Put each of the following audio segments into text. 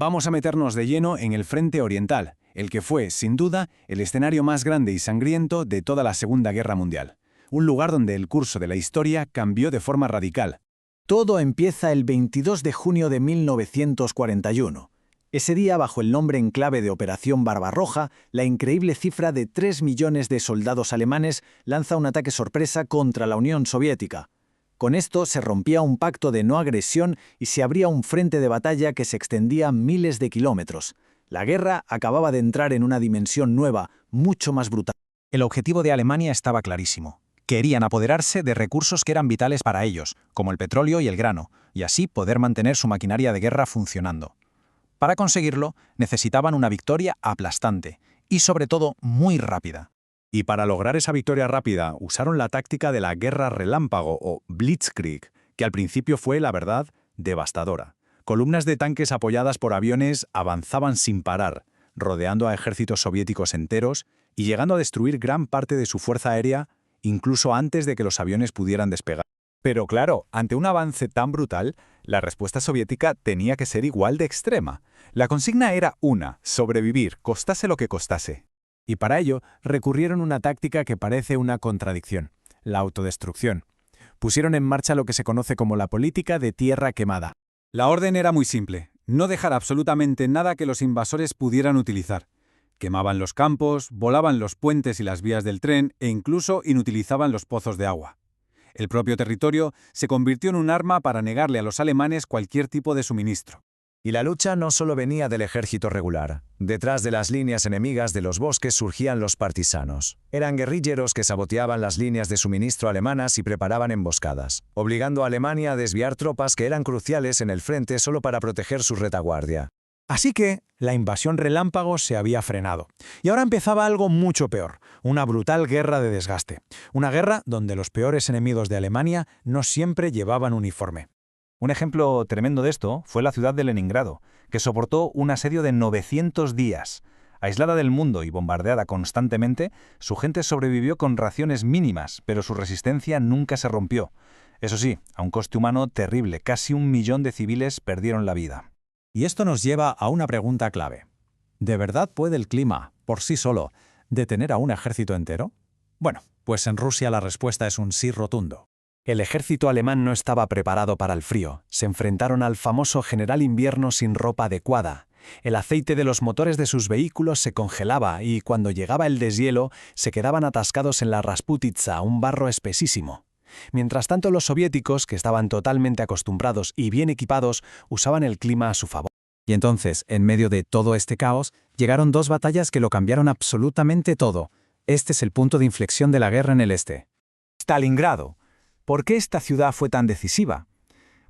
Vamos a meternos de lleno en el Frente Oriental, el que fue, sin duda, el escenario más grande y sangriento de toda la Segunda Guerra Mundial. Un lugar donde el curso de la historia cambió de forma radical. Todo empieza el 22 de junio de 1941. Ese día, bajo el nombre en clave de Operación Barbarroja, la increíble cifra de 3 millones de soldados alemanes lanza un ataque sorpresa contra la Unión Soviética. Con esto se rompía un pacto de no agresión y se abría un frente de batalla que se extendía miles de kilómetros. La guerra acababa de entrar en una dimensión nueva, mucho más brutal. El objetivo de Alemania estaba clarísimo. Querían apoderarse de recursos que eran vitales para ellos, como el petróleo y el grano, y así poder mantener su maquinaria de guerra funcionando. Para conseguirlo, necesitaban una victoria aplastante y, sobre todo, muy rápida. Y para lograr esa victoria rápida, usaron la táctica de la guerra relámpago o Blitzkrieg, que al principio fue, la verdad, devastadora. Columnas de tanques apoyadas por aviones avanzaban sin parar, rodeando a ejércitos soviéticos enteros y llegando a destruir gran parte de su fuerza aérea, incluso antes de que los aviones pudieran despegar. Pero claro, ante un avance tan brutal, la respuesta soviética tenía que ser igual de extrema. La consigna era una: sobrevivir, costase lo que costase. Y para ello recurrieron a una táctica que parece una contradicción: la autodestrucción. Pusieron en marcha lo que se conoce como la política de tierra quemada. La orden era muy simple: no dejar absolutamente nada que los invasores pudieran utilizar. Quemaban los campos, volaban los puentes y las vías del tren e incluso inutilizaban los pozos de agua. El propio territorio se convirtió en un arma para negarle a los alemanes cualquier tipo de suministro. Y la lucha no solo venía del ejército regular. Detrás de las líneas enemigas de los bosques surgían los partisanos. Eran guerrilleros que saboteaban las líneas de suministro alemanas y preparaban emboscadas, obligando a Alemania a desviar tropas que eran cruciales en el frente solo para proteger su retaguardia. Así que la invasión relámpago se había frenado. Y ahora empezaba algo mucho peor: una brutal guerra de desgaste. Una guerra donde los peores enemigos de Alemania no siempre llevaban uniforme. Un ejemplo tremendo de esto fue la ciudad de Leningrado, que soportó un asedio de 900 días. Aislada del mundo y bombardeada constantemente, su gente sobrevivió con raciones mínimas, pero su resistencia nunca se rompió. Eso sí, a un coste humano terrible: casi 1 millón de civiles perdieron la vida. Y esto nos lleva a una pregunta clave. ¿De verdad puede el clima, por sí solo, detener a un ejército entero? Bueno, pues en Rusia la respuesta es un sí rotundo. El ejército alemán no estaba preparado para el frío. Se enfrentaron al famoso general invierno sin ropa adecuada. El aceite de los motores de sus vehículos se congelaba y, cuando llegaba el deshielo, se quedaban atascados en la Rasputitsa, un barro espesísimo. Mientras tanto, los soviéticos, que estaban totalmente acostumbrados y bien equipados, usaban el clima a su favor. Y entonces, en medio de todo este caos, llegaron 2 batallas que lo cambiaron absolutamente todo. Este es el punto de inflexión de la guerra en el este. Stalingrado. ¿Por qué esta ciudad fue tan decisiva?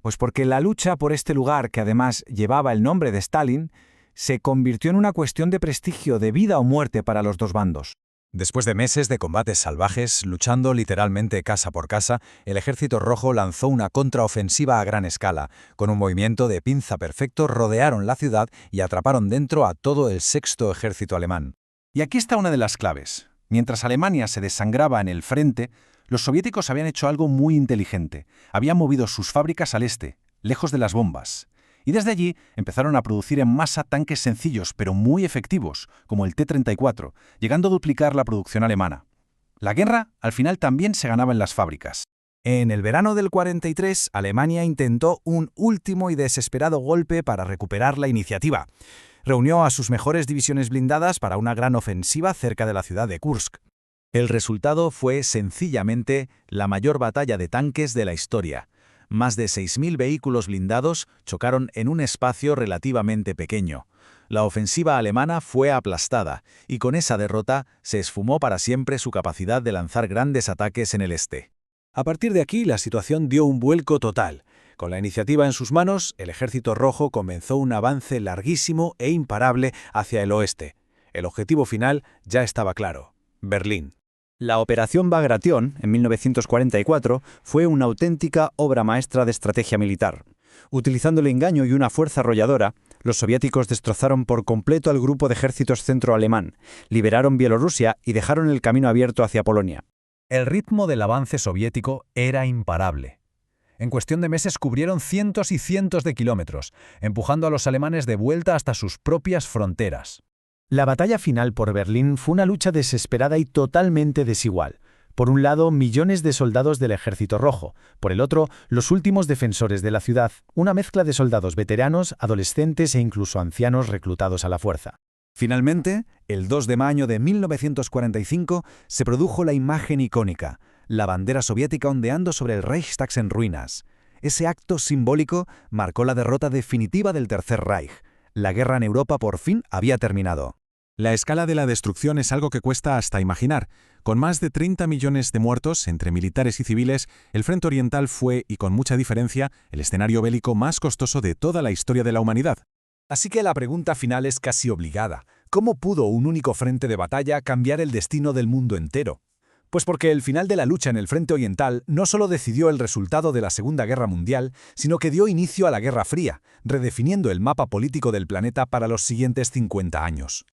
Pues porque la lucha por este lugar, que además llevaba el nombre de Stalin, se convirtió en una cuestión de prestigio, de vida o muerte para los dos bandos. Después de meses de combates salvajes, luchando literalmente casa por casa, el Ejército Rojo lanzó una contraofensiva a gran escala. Con un movimiento de pinza perfecto, rodearon la ciudad y atraparon dentro a todo el sexto ejército alemán. Y aquí está una de las claves. Mientras Alemania se desangraba en el frente, los soviéticos habían hecho algo muy inteligente. Habían movido sus fábricas al este, lejos de las bombas. Y desde allí empezaron a producir en masa tanques sencillos, pero muy efectivos, como el T-34, llegando a duplicar la producción alemana. La guerra, al final, también se ganaba en las fábricas. En el verano del 43, Alemania intentó un último y desesperado golpe para recuperar la iniciativa. Reunió a sus mejores divisiones blindadas para una gran ofensiva cerca de la ciudad de Kursk. El resultado fue, sencillamente, la mayor batalla de tanques de la historia. Más de 6.000 vehículos blindados chocaron en un espacio relativamente pequeño. La ofensiva alemana fue aplastada, y con esa derrota se esfumó para siempre su capacidad de lanzar grandes ataques en el este. A partir de aquí, la situación dio un vuelco total. Con la iniciativa en sus manos, el Ejército Rojo comenzó un avance larguísimo e imparable hacia el oeste. El objetivo final ya estaba claro: Berlín. La Operación Bagration, en 1944, fue una auténtica obra maestra de estrategia militar. Utilizando el engaño y una fuerza arrolladora, los soviéticos destrozaron por completo al grupo de ejércitos centroalemán, liberaron Bielorrusia y dejaron el camino abierto hacia Polonia. El ritmo del avance soviético era imparable. En cuestión de meses cubrieron cientos y cientos de kilómetros, empujando a los alemanes de vuelta hasta sus propias fronteras. La batalla final por Berlín fue una lucha desesperada y totalmente desigual. Por un lado, millones de soldados del Ejército Rojo. Por el otro, los últimos defensores de la ciudad, una mezcla de soldados veteranos, adolescentes e incluso ancianos reclutados a la fuerza. Finalmente, el 2 de mayo de 1945 se produjo la imagen icónica, la bandera soviética ondeando sobre el Reichstag en ruinas. Ese acto simbólico marcó la derrota definitiva del Tercer Reich. La guerra en Europa por fin había terminado. La escala de la destrucción es algo que cuesta hasta imaginar. Con más de 30 millones de muertos entre militares y civiles, el Frente Oriental fue, y con mucha diferencia, el escenario bélico más costoso de toda la historia de la humanidad. Así que la pregunta final es casi obligada. ¿Cómo pudo un único frente de batalla cambiar el destino del mundo entero? Pues porque el final de la lucha en el Frente Oriental no solo decidió el resultado de la Segunda Guerra Mundial, sino que dio inicio a la Guerra Fría, redefiniendo el mapa político del planeta para los siguientes 50 años.